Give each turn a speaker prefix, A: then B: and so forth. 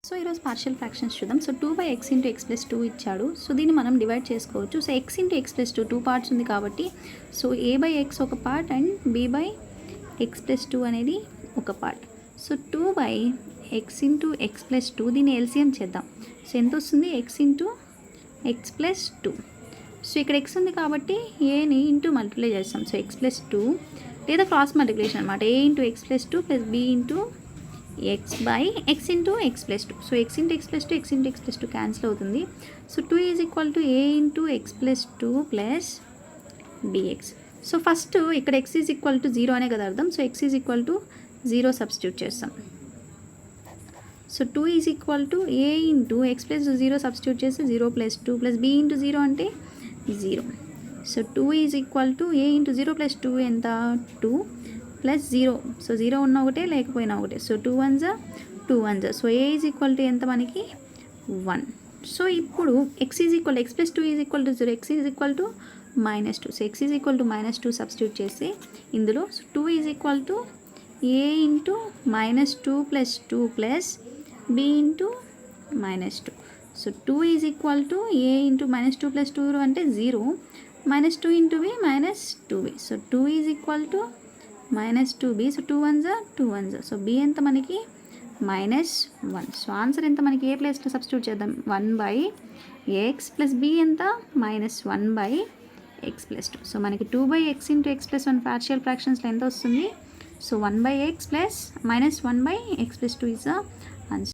A: So ఈరోజు partial fractions చూద్దాం. So 2/x into x plus 2 ఇచ్చాడు. సో దీన్ని మనం డివైడ్ చేసుకోవచ్చు. So x into x plus 2 2 parts ఉంది కాబట్టి సో a/x ఒక పార్ట్ అండ్ b/x ప్లస్ 2 అనేది ఒక part. So 2/x into x plus 2 దీన్ని ఎల్సిఎం చేద్దాం. సో ఎంత వస్తుంది? x into x plus 2. So ఇక్కడ x ఉంది కాబట్టి ఏని ఇంటూ మల్టిప్లై చేస్తాం. సో x ప్లస్ 2 లేదా క్రాస్ మల్టిప్లికేషన్ అనమాట. a into x plus 2 plus b into x by x into x plus 2. So x into x plus 2 x into x plus 2 cancel అవుతుంది. So 2 is equal to a into x plus 2 plus bx. So first ఇక్కడ x is equal to 0 అనే కదా అర్థం. So x is equal to 0 substitute చేస్తాం. So 2 is equal to a into x plus 0 substitute చేస్తే 0 plus 2 plus b into 0 అంటే 0. So 2 is equal to a into 0 plus 2 ఎంత? 2 plus 0. So 0 ఉన్న ఒకటే లేకపోయినా ఒకటే. సో 2 1 జా 2 1 జా. So a is equal to ఎంత మనకి? 1. సో ఇప్పుడు x is equal x plus 2 is equal to 0, x is equal to -2. So x is equal to -2 substitute చేసి ఇందులో 2 is equal to a into -2 plus 2 plus b into -2. So 2 is equal to a into -2 plus 2 అంటే 0, -2 into b -2b. So 2 is equal to -2b. So 2 1 జా 2 1 జా. So b ఎంత మనకి? -1. So answer ఎంత మనకి? ఏ ప్లేస్లో సబ్స్టిట్యూట్ చేద్దాం? 1/x ప్లస్ b ఎంత? -1/x plus 2. సో మనకి 2/x into x plus 1 partial ఫ్రాక్షన్స్లో ఎంత వస్తుంది? So 1/x plus -1/x plus 2 is